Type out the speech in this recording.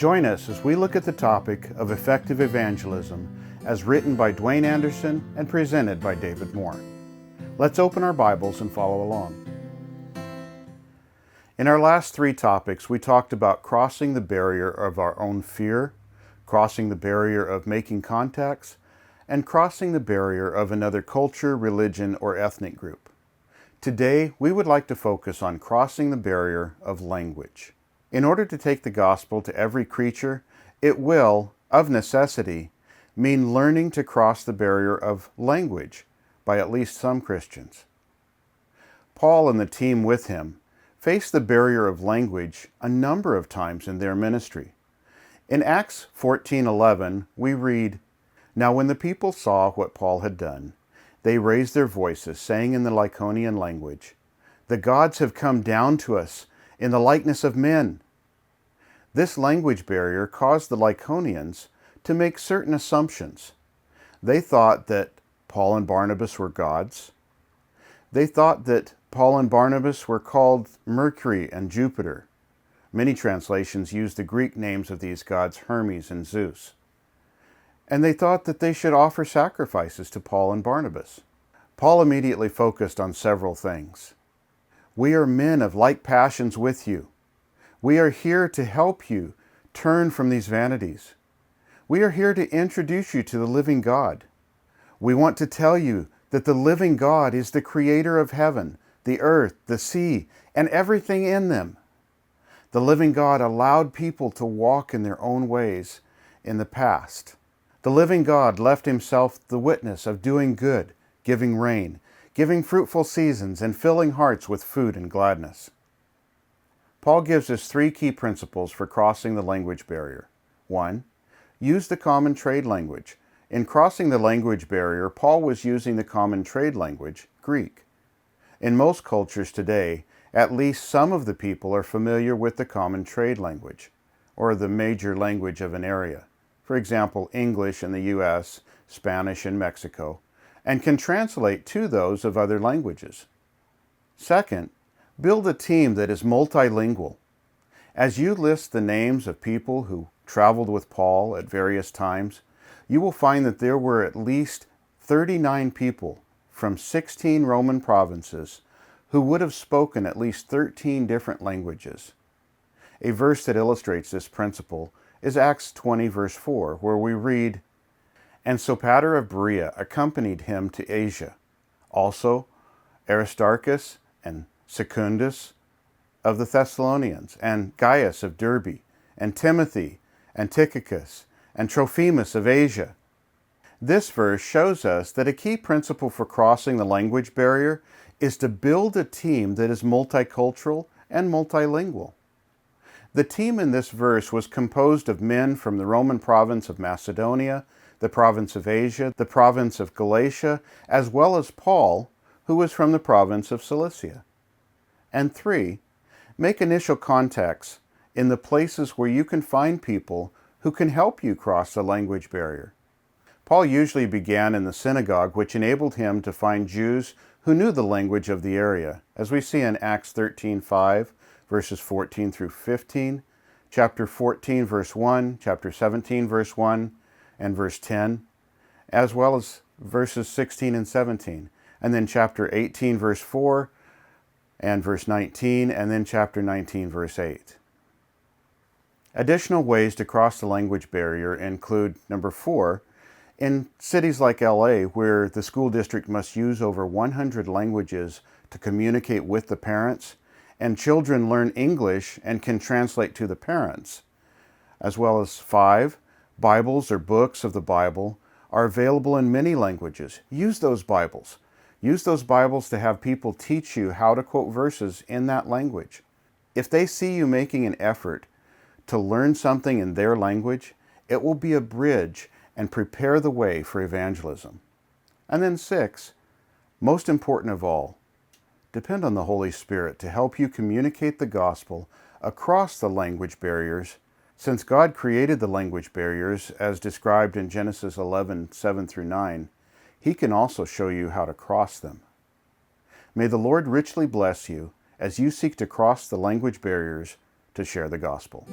Join us as we look at the topic of effective evangelism as written by Dwayne Anderson and presented by David Moore. Let's open our Bibles and follow along. In our last three topics, we talked about crossing the barrier of our own fear, crossing the barrier of making contacts, and crossing the barrier of another culture, religion, or ethnic group. Today, we would like to focus on crossing the barrier of language. In order to take the gospel to every creature, it will, of necessity, mean learning to cross the barrier of language by at least some Christians. Paul and the team with him faced the barrier of language a number of times in their ministry. In Acts 14:11, we read, "Now when the people saw what Paul had done, they raised their voices, saying in the Lycaonian language, 'The gods have come down to us in the likeness of men.'" This language barrier caused the Lycaonians to make certain assumptions. They thought that Paul and Barnabas were gods. They thought that Paul and Barnabas were called Mercury and Jupiter. Many translations use the Greek names of these gods, Hermes and Zeus. And they thought that they should offer sacrifices to Paul and Barnabas. Paul immediately focused on several things. "We are men of like passions with you. We are here to help you turn from these vanities. We are here to introduce you to the living God. We want to tell you that the living God is the creator of heaven, the earth, the sea, and everything in them. The living God allowed people to walk in their own ways in the past. The living God left himself the witness of doing good, giving rain, giving fruitful seasons, and filling hearts with food and gladness." Paul gives us three key principles for crossing the language barrier. 1. Use the common trade language. In crossing the language barrier, Paul was using the common trade language, Greek. In most cultures today, at least some of the people are familiar with the common trade language, or the major language of an area. For example, English in the U.S., Spanish in Mexico, and can translate to those of other languages. Second, build a team that is multilingual. As you list the names of people who traveled with Paul at various times, you will find that there were at least 39 people from 16 Roman provinces who would have spoken at least 13 different languages. A verse that illustrates this principle is Acts 20, verse 4, where we read, "And Sopater of Berea accompanied him to Asia. Also Aristarchus and Secundus of the Thessalonians, and Gaius of Derbe, and Timothy, and Tychicus, and Trophimus of Asia." This verse shows us that a key principle for crossing the language barrier is to build a team that is multicultural and multilingual. The team in this verse was composed of men from the Roman province of Macedonia, the province of Asia, the province of Galatia, as well as Paul, who was from the province of Cilicia. And 3, make initial contacts in the places where you can find people who can help you cross the language barrier. Paul usually began in the synagogue, which enabled him to find Jews who knew the language of the area, as we see in Acts 13:5, verses 14 through 15, chapter 14, verse 1, chapter 17, verse 1, and verse 10, as well as verses 16 and 17, and then chapter 18, verse 4, and verse 19, and then chapter 19, verse 8. Additional ways to cross the language barrier include, number 4, in cities like LA, where the school district must use over 100 languages to communicate with the parents, and children learn English and can translate to the parents. As well as 5, Bibles or books of the Bible are available in many languages. Use those Bibles. Use those Bibles to have people teach you how to quote verses in that language. If they see you making an effort to learn something in their language, it will be a bridge and prepare the way for evangelism. And then 6, most important of all, depend on the Holy Spirit to help you communicate the gospel across the language barriers, since God created the language barriers as described in Genesis 11:7 through 9. He can also show you how to cross them. May the Lord richly bless you as you seek to cross the language barriers to share the gospel.